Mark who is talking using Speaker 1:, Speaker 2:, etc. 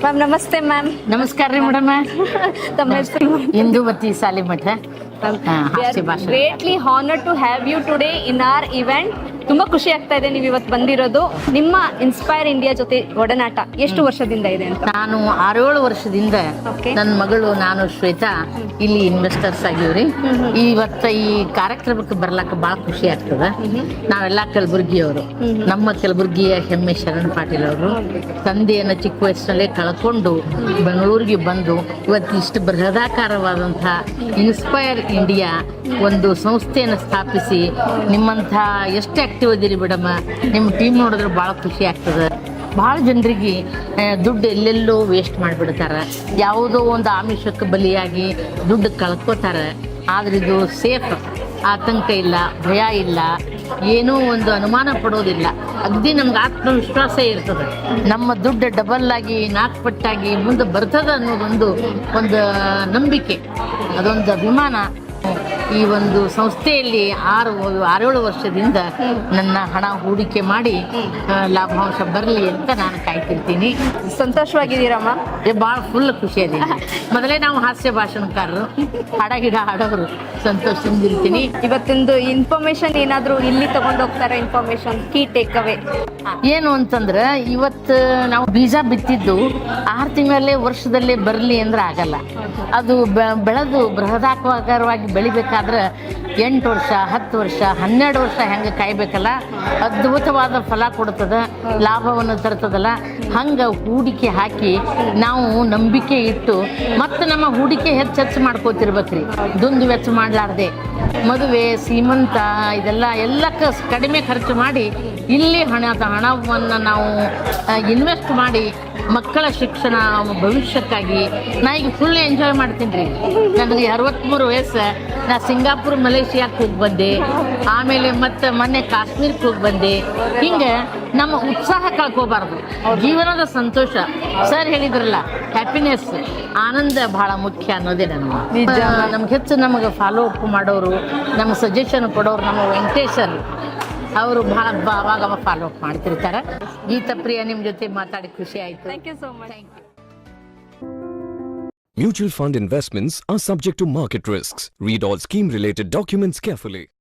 Speaker 1: Ma'am ನಮಸ್ತೆ ma'am.
Speaker 2: ನಮಸ್ಕಾರ ರೀ ಮೇಡಮ್.
Speaker 1: ತಮ್ಮ ಹೆಸರು?
Speaker 2: Indumati Salimath.
Speaker 1: Greatly honour to have you today in our event. ತುಂಬಾ ಖುಷಿ ಆಗ್ತಾ ಇದೆ ನೀವು ಇವತ್ತು ಬಂದಿರೋದು. ನಿಮ್ಮ ಇನ್ಸ್ಪೈರ್ ಇಂಡಿಯಾ ಜೊತೆ ಒಡನಾಟ ಎಷ್ಟು ವರ್ಷದಿಂದ ಇದೆ ಅಂತ?
Speaker 2: ನಾನು 6-7 ವರ್ಷದಿಂದ ನನ್ನ ಮಗಳು ನಾನು ಶ್ವೇತಾ ಇಲ್ಲಿ ಇನ್ವೆಸ್ಟರ್ಸ್ ಆಗಿವ್ರಿ. ಇವತ್ತು ಈ ಕಾರ್ಯಕ್ರಮಕ್ಕೆ ಬರ್ಲಾಕ ಬಹಳ ಖುಷಿ ಆಗ್ತದ. ನಾವೆಲ್ಲ ಕಲಬುರ್ಗಿಯವರು, ನಮ್ಮ ಕಲಬುರ್ಗಿಯ ಹೆಮ್ಮೆ ಶರಣ್ ಪಾಟೀಲ್ ಅವರು ತಂದೆಯನ್ನು ಚಿಕ್ಕ ವಯಸ್ಸಿನಲ್ಲೇ ಕಳ್ಕೊಂಡು ಬೆಂಗಳೂರಿಗೆ ಬಂದು ಇವತ್ತು ಇಷ್ಟು ಬೃಹದಾಕಾರವಾದಂಥ ಇನ್ಸ್ಪೈರ್ ಇಂಡಿಯಾ ಒಂದು ಸಂಸ್ಥೆಯನ್ನು ಸ್ಥಾಪಿಸಿ ನಿಮ್ಮಂಥ ಎಷ್ಟು ಆಕ್ಟಿವ್ ಇದೀರಿ ಮೇಡಮ್. ನಿಮ್ಮ ಟೀಮ್ ನೋಡಿದ್ರೆ ಭಾಳ ಖುಷಿ ಆಗ್ತದೆ. ಭಾಳ ಜನರಿಗೆ ದುಡ್ಡು ಎಲ್ಲೆಲ್ಲೋ ವೇಸ್ಟ್ ಮಾಡಿಬಿಡ್ತಾರೆ, ಯಾವುದೋ ಒಂದು ಆಮಿಷಕ್ಕೆ ಬಲಿಯಾಗಿ ದುಡ್ಡು ಕಳ್ಕೊತಾರೆ. ಆದ್ರೆ ಇದು ಸೇಫ್, ಆತಂಕ ಇಲ್ಲ, ಭಯ ಇಲ್ಲ, ಏನೋ ಒಂದು ಅನುಮಾನ ಪಡೋದಿಲ್ಲ. ಅಗದಿ ನಮ್ಗೆ ಆತ್ಮವಿಶ್ವಾಸ ಇರ್ತದೆ. ನಮ್ಮ ದುಡ್ಡು ಡಬಲ್ ಆಗಿ 4 ಪಟ್ಟಾಗಿ ಮುಂದೆ ಬರ್ತದೆ ಅನ್ನೋದೊಂದು ನಂಬಿಕೆ, ಅದೊಂದು ಅಭಿಮಾನ ಈ ಒಂದು ಸಂಸ್ಥೆಯಲ್ಲಿ 6-7 ವರ್ಷದಿಂದ ನನ್ನ ಹಣ ಹೂಡಿಕೆ ಮಾಡಿ ಲಾಭಾಂಶ ಬರಲಿ ಅಂತ ನಾನು ಕಾಯ್ತಿರ್ತೀನಿ.
Speaker 1: ಸಂತೋಷವಾಗಿದ್ದೀರಮ್ಮ?
Speaker 2: ಭಾಳ ಫುಲ್ ಖುಷಿಯಾದೀನಿ. ಮೊದಲೇ ನಾವು ಹಾಸ್ಯ ಭಾಷಣಕಾರರು, ಹಾಡಗಿಡ ಹಾಡೋರು, ಸಂತೋಷದಿಂದ ಇರ್ತೀನಿ.
Speaker 1: ಇವತ್ತಿಂದು ಇನ್ಫಾರ್ಮೇಶನ್ ಏನಾದರೂ ಇಲ್ಲಿ ತಗೊಂಡೋಗ್ತಾರೆ? ಇನ್ಫಾರ್ಮೇಶನ್ ಕೀ ಟೇಕ್ ಅವೇ
Speaker 2: ಏನು ಅಂತಂದ್ರೆ, ಇವತ್ತು ನಾವು ಬೀಜ ಬಿತ್ತಿದ್ದು 6 ತಿಂಗಳಲ್ಲೇ ವರ್ಷದಲ್ಲೇ ಬರಲಿ ಅಂದ್ರೆ ಆಗಲ್ಲ. ಅದು ಬೆಳೆದು ಬೃಹದಾಕಾರವಾಗಿ ಬೆಳಿಬೇಕಾದ್ರೆ 8 ವರ್ಷ, 10 ವರ್ಷ, 12 ವರ್ಷ ಹೆಂಗೆ ಕಾಯ್ಬೇಕಲ್ಲ, ಅದ್ಭುತವಾದ ಫಲ ಕೊಡ್ತದ, ಲಾಭವನ್ನು ತರ್ತದಲ್ಲ. ಹಂಗೆ ಹೂಡಿಕೆ ಹಾಕಿ ನಾವು ನಂಬಿಕೆ ಇಟ್ಟು ಮತ್ತೆ ನಮ್ಮ ಹೂಡಿಕೆ ಹೆಚ್ಚು ಮಾಡ್ಕೋತಿರ್ಬೇಕ್ರಿ. ದುಂದು ವೆಚ್ಚ ಮಾಡಲಾರ್ದೆ ಮದುವೆ, ಸೀಮಂತ ಇದೆಲ್ಲಕ್ಕೆ ಕಡಿಮೆ ಖರ್ಚು ಮಾಡಿ ಇಲ್ಲಿ ಹಣವನ್ನು ನಾವು ಇನ್ವೆಸ್ಟ್ ಮಾಡಿ ಮಕ್ಕಳ ಶಿಕ್ಷಣ ಭವಿಷ್ಯಕ್ಕಾಗಿ ನಾ ಈಗ ಫುಲ್ ಎಂಜಾಯ್ ಮಾಡ್ತೀನಿ ರೀ. ನನಗೆ 63 ವಯಸ್ಸು. ನಾ ಸಿಂಗಾಪುರ್, ಮಲೇಷಿಯಾಕ್ಕೆ ಹೋಗಿ ಬಂದೆ, ಆಮೇಲೆ ಮತ್ತೆ ಮೊನ್ನೆ ಕಾಶ್ಮೀರಕ್ಕೆ ಹೋಗಿ ಬಂದೆ. ಹಿಂಗೆ ನಮ್ಮ ಉತ್ಸಾಹ ಕಳ್ಕೋಬಾರ್ದು, ಜೀವನದ ಸಂತೋಷ. ಸರ್ ಹೇಳಿದ್ರಲ್ಲ, ಹ್ಯಾಪಿನೆಸ್, ಆನಂದ ಬಹಳ ಮುಖ್ಯ ಅನ್ನೋದೇ ನಮ್ಗೆ ಹೆಚ್ಚು ನಮಗೆ ಫಾಲೋ ಅಪ್ ಮಾಡೋರು, ನಮ್ಗೆ ಸಜೆಷನ್ ಕೊಡೋರು ನಮ್ಮ ವೆಂಕಟೇಶರ್ ಅವರು ಭಾಳ ಅವಾಗ ಫಾಲೋ ಅಪ್ ಮಾಡ್ತಿರ್ತಾರೆ. ಗೀತಾ ಪ್ರಿಯ, ನಿಮ್ಮ ಜೊತೆ ಮಾತಾಡಿ ಖುಷಿ ಆಯಿತು.
Speaker 1: Thank you so much.
Speaker 3: Mutual fund investments are subject to market risks. Read all scheme-related documents carefully.